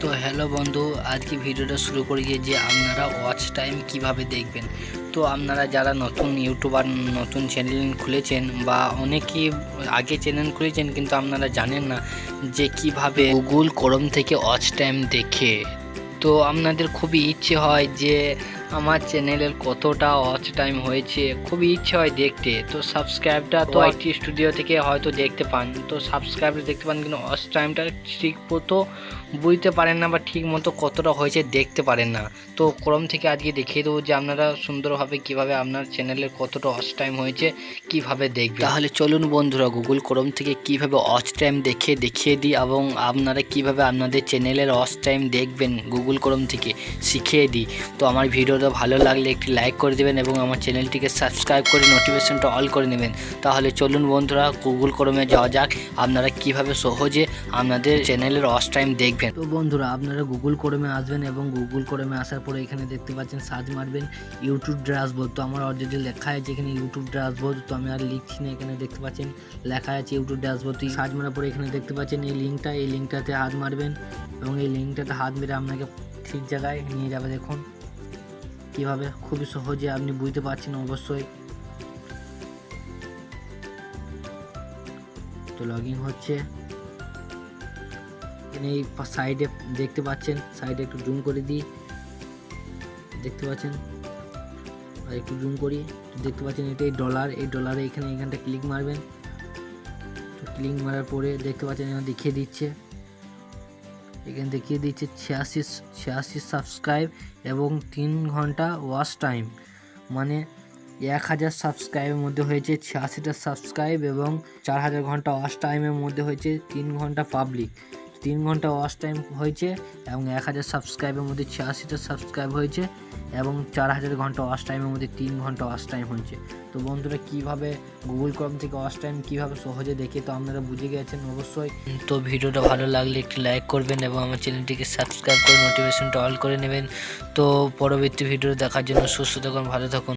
তো হ্যালো বন্ধু, আজকে ভিডিওটা শুরু করি যে আপনারা ওয়াচ টাইম কিভাবে দেখবেন। তো আপনারা যারা নতুন ইউটিউবার নতুন চ্যানেল খুলেছেন বা অনেকেই আগে চ্যানেল খুলেছেন কিন্তু আপনারা জানেন না যে কিভাবে গুগল ক্রোম থেকে ওয়াচ টাইম দেখে। তো আপনাদের খুবই ইচ্ছে হয় যে আমার চ্যানেলের কতটা ওয়াচ টাইম হয়েছে, খুবই ইচ্ছে হয় দেখতে। তো সাবস্ক্রাইবটা তো আইটি স্টুডিও থেকে হয়তো দেখতে পান, তো সাবস্ক্রাইবটা দেখতে পান কিন্তু ওয়াচ টাইমটা ঠিক মতো বুঝতে পারেন না বা ঠিক মতো কতটা হয়েছে দেখতে পারেন না। তো ক্রোম থেকে আজকে দেখিয়ে দেবো যে আপনারা সুন্দরভাবে কিভাবে আপনার চ্যানেলের কতটা ওয়াচ টাইম হয়েছে কিভাবে দেখবেন। তাহলে চলুন বন্ধুরা, গুগল ক্রোম থেকে কিভাবে ওয়াচ টাইম দেখিয়ে দিই এবং আপনারা কিভাবে আপনাদের চ্যানেলের ওয়াচ টাইম দেখবেন গুগল ক্রোম থেকে শিখিয়ে দিই। তো আমার ভিডিওটা ভালো লাগলে একটি লাইক করে দেবেন এবং আমার চ্যানেলটিকে সাবস্ক্রাইব করে নোটিফিকেশনটা অল করে নেবেন। তাহলে চলুন বন্ধুরা, গুগল ক্রোমে যাওয়া যাক, আপনারা কিভাবে সহজে আপনাদের চ্যানেলের ওয়াচ টাইম দেখবেন। তো বন্ধুরা, আপনারা গুগল ক্রোমে আসবেন এবং গুগল ক্রোমে আসার পরে এখানে দেখতে পাচ্ছেন সার্চ মারবেন ইউটিউব ড্যাশবোর্ড। তো আমার অলরেডি লেখা আছে এখানে ইউটিউব ড্যাশবোর্ড, তো আমি আর লিখছি না, এখানে দেখতে পাচ্ছেন লেখা আছে ইউটিউব ড্যাশবোর্ড। তো সার্চ মারার পরে এখানে দেখতে পাচ্ছেন এই লিঙ্কটাতে হাত মারবেন এবং এই লিঙ্কটাতে হাত মেরে আপনাকে ঠিক জায়গায় নিয়ে যাবে। দেখুন কিভাবে খুবই সহজে আপনি বুঝতে পারছেন অবশ্যই। তো লগইন হচ্ছে, এই সাইডে দেখতে পাচ্ছেন, সাইডে একটু জুম করে দিই, দেখতে পাচ্ছেন, আর একটু জুম করি, দেখতে পাচ্ছেন এটা এই ডলারে এখানটা ক্লিক মারবেন। তো ক্লিক মারার পরে দেখতে পাচ্ছেন এখানে দেখিয়ে দিচ্ছে 86 সাবস্ক্রাইব এবং 3 ঘন্টা ওয়াচ টাইম, মানে 1000 সাবস্ক্রাইবের মধ্যে হয়েছে 86টা সাবস্ক্রাইব এবং 4000 ঘন্টা ওয়াচ টাইমের মধ্যে হয়েছে 3 ঘন্টা পাবলিক। 3 ঘন্টা ওয়াচ টাইম হয়েছে এবং 1000 সাবস্ক্রাইবের মধ্যে 86টা সাবস্ক্রাইব হয়েছে এবং 4000 ঘন্টা ওয়াচ টাইমের মধ্যে 3 ঘন্টা ওয়াচ টাইম হয়েছে। তো বন্ধুরা, কিভাবে গুগল ক্রোম থেকে ওয়াচ টাইম কিভাবে সহজে দেখে তো আপনারা বুঝে গেছেন অবশ্যই। তো ভিডিওটা ভালো লাগলে একটু লাইক করবেন এবং আমার চ্যানেলটিকে সাবস্ক্রাইব করে নোটিফিকেশনটা অল করে নেবেন। তো পরবর্তী ভিডিও দেখার জন্য সুস্থ থাকুন, ভালো থাকুন।